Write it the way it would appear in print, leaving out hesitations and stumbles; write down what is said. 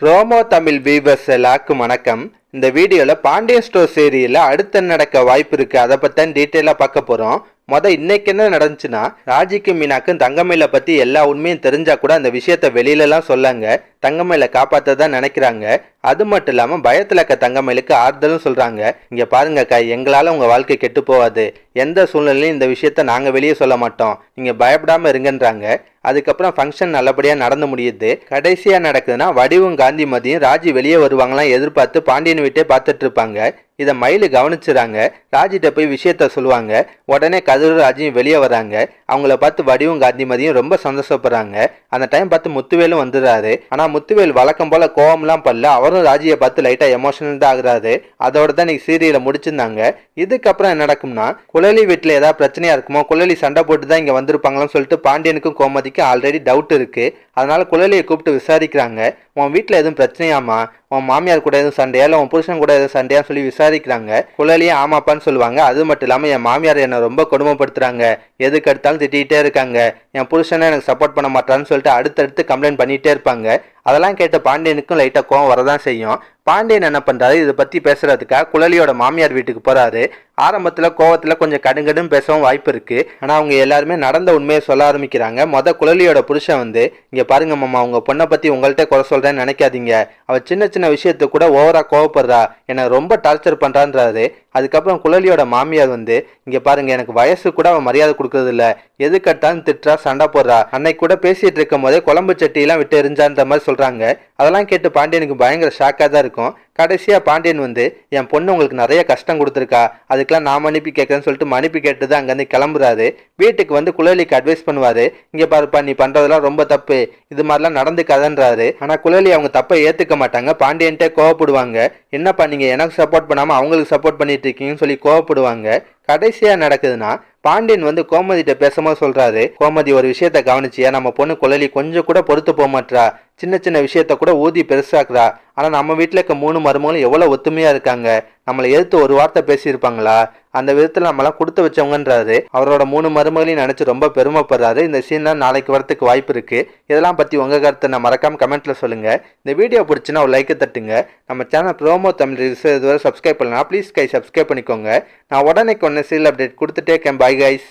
Promo Tamil viewers எல்லாருக்கும் வணக்கம். இந்த வீடியோவில் பாண்டியன் ஸ்டோர் சீரியலில் அடுத்து நடக்க வாய்ப்பு இருக்குது, அதை பற்றி தான் டீட்டெயிலாக பார்க்க போகிறோம். இன்னைக்கு என்ன நடந்துச்சுன்னா, ராஜிக்கும் மீனாக்கும் தங்கமயிலை பற்றி எல்லா உண்மையும் தெரிஞ்சால் கூட அந்த விஷயத்த வெளியிலலாம் சொல்லாங்க. தங்கமயிலை காப்பாற்ற தான் நினைக்கிறாங்க. அது மட்டும் இல்லாமல் பயத்தில் இருக்க தங்கமயிலுக்கு ஆறுதலும் சொல்கிறாங்க. இங்கே பாருங்கக்கா, எங்களால் உங்கள் வாழ்க்கை கெட்டு போகாது, எந்த சூழ்நிலையும் இந்த விஷயத்த நாங்கள் வெளியே சொல்ல மாட்டோம், நீங்கள் பயப்படாமல் இருங்கன்றாங்க. அதுக்கப்புறம் ஃபங்க்ஷன் நல்லபடியாக நடந்து முடியுது. கடைசியாக நடக்குதுன்னா வடிவும் காந்திமதியும் ராஜி வெளியே வருவாங்களாம் எதிர்பார்த்து பாண்டியன் வீட்டே பார்த்துட்டு இருப்பாங்க. இதை மயிலு கவனிச்சுறாங்க. ராஜிட்ட போய் விஷயத்த சொல்லுவாங்க. உடனே கதிரும் ராஜியும் வெளியே வராங்க. அவங்கள பார்த்து வடிவும் காந்திமதியும் ரொம்ப சந்தோஷப்படுறாங்க. அந்த டைம் பார்த்து முத்துவேலும் வந்துடுறாரு. ஆனால் முத்துவேல் வழக்கம் போல கோவம்லாம் பண்ணல. அவரும் ராஜியை பார்த்து லைட்டாக எமோஷனல் தான் ஆகுறாரு. அதோட தான் இன்னைக்கு சீரியலை முடிச்சிருந்தாங்க. இதுக்கப்புறம் என்ன நடக்கும்னா, குழலி வீட்டில் ஏதாவது பிரச்சனையா இருக்குமோ, குழலி சண்டை போட்டு தான் இங்கே வந்திருப்பாங்களான்னு சொல்லிட்டு பாண்டியனுக்கும் கோமதிக்கு ஆல்ரெடி டவுட் இருக்கு. அதனால குழலியை கூப்பிட்டு விசாரிக்கிறாங்க. உன் வீட்டில் எதுவும் பிரச்சனையாமா, உன் மாமியார் கூட எதுவும் சண்டையா, இல்லை உன் புருஷன் கூட எதுவும் சண்டையான்னு சொல்லி விசாரிக்கிறாங்க. குழலியே ஆமாப்பான்னு சொல்லுவாங்க. அது மட்டும் இல்லாமல் என் மாமியார் என்னை ரொம்ப கொடுமைப்படுத்துறாங்க, எதுக்கு எடுத்தாலும் திட்டிகிட்டே இருக்காங்க, என் புருஷனை எனக்கு சப்போர்ட் பண்ண மாட்டான்னு சொல்லிட்டு அடுத்தடுத்து கம்ப்ளைண்ட் பண்ணிகிட்டே இருப்பாங்க. அதெல்லாம் கேட்ட பாண்டியனுக்கும் லைட்டாக கோவம் வரதான் செய்யும். பாண்டியன் என்ன பண்ணுறாரு, இதை பற்றி பேசுறதுக்காக குழலியோட மாமியார் வீட்டுக்கு போகிறாரு. ஆரம்பத்தில் கோவத்தில் கொஞ்சம் கடுங்கடும் பேசவும் வாய்ப்பு இருக்குது. ஆனால் அவங்க எல்லாருமே நடந்த உண்மையை சொல்ல ஆரம்பிக்கிறாங்க. குழலியோட புருஷன் இங்கே பாருங்க மாமா, உங்கள் பொண்ணை பற்றி உங்கள்கிட்ட குறை சொல்கிறேன்னு நினைக்காதீங்க, அவள் சின்ன சின்ன விஷயத்துக்கு கூட ஓவராக கோவப்படுறா, என்னை ரொம்ப டார்ச்சர் பண்ணுறான்றாரு. அதுக்கப்புறம் குழலியோட மாமியார் இங்கே பாருங்க, எனக்கு வயசு கூட அவன் மரியாதை கொடுக்கறது இல்லை, எதுக்கட்டாலும் திட்டுறா, சண்டை போடுறா, அன்னைக்கு கூட பேசிட்டு இருக்கும் போதே குழம்பு சட்டியெல்லாம் விட்டு எரிஞ்சான்ற மாதிரி சொல்கிறாங்க. அதெல்லாம் கேட்டு பாண்டியனுக்கு பயங்கர ஷாக்காக தான் இருக்கும். கடைசியாக பாண்டியன் என் பொண்ணு உங்களுக்கு நிறைய கஷ்டம் கொடுத்துருக்கா, அதுக்கெல்லாம் நான் மன்னிப்பு கேட்குறேன்னு சொல்லிட்டு மன்னிப்பு கேட்டு அங்கேருந்து கிளம்புறாரு. வீட்டுக்கு குழலிக்கு அட்வைஸ் பண்ணுவார். இங்கே பாருப்பா, நீ பண்ணுறதெல்லாம் ரொம்ப தப்பு, இது மாதிரிலாம் நடந்துக்காதன்றாரு. ஆனால் குழலி அவங்க தப்பை ஏற்றுக்க மாட்டாங்க. பாண்டியன்ட்டே கோவப்படுவாங்க. என்னப்பா நீங்கள் எனக்கு சப்போர்ட் பண்ணாமல் அவங்களுக்கு சப்போர்ட் பண்ணிட்டு இருக்கீங்கன்னு சொல்லி கோவப்படுவாங்க. கடைசியாக நடக்குதுன்னா, பாண்டியன் கோமதிட்ட பேசும்போது சொல்றாரு, கோமதி ஒரு விஷயத்த கவனிச்சியா, நம்ம பொண்ணு குழலி கொஞ்சம் கூட பொறுத்து போக மாட்டா, சின்ன சின்ன விஷயத்த கூட ஊதி பெருசாக்குறா. ஆனா நம்ம வீட்டுல இருக்க 3 மருமகளும் எவ்வளவு ஒத்துமையா இருக்காங்க, நம்மளை எதிர்த்து ஒரு வார்த்தை பேசியிருப்பாங்களா, அந்த விதத்துல நம்மளாம் கொடுத்து வச்சவங்கன்றாரு. அவரோட 3 மருமகளையும் நினைச்சு ரொம்ப பெருமைப்படுறாரு. இந்த சீன்லாம் நாளைக்கு வரத்துக்கு வாய்ப்பு இருக்கு. இதெல்லாம் பத்தி உங்க கருத்தை நான் மறக்காம கமெண்ட்ல சொல்லுங்க. இந்த வீடியோ பிடிச்சுன்னா ஒரு லைக் தட்டுங்க. நம்ம சேனல் ப்ரோமோ தமிழ் இதுவரை சப்ஸ்கிரைப் பண்ணலாம், ப்ளீஸ் சப்ஸ்கிரைப் பண்ணிக்கோங்க. நான் உடனே சீரியல் அப்டேட் கொடுத்துட்டே இருக்கேன். Bye guys.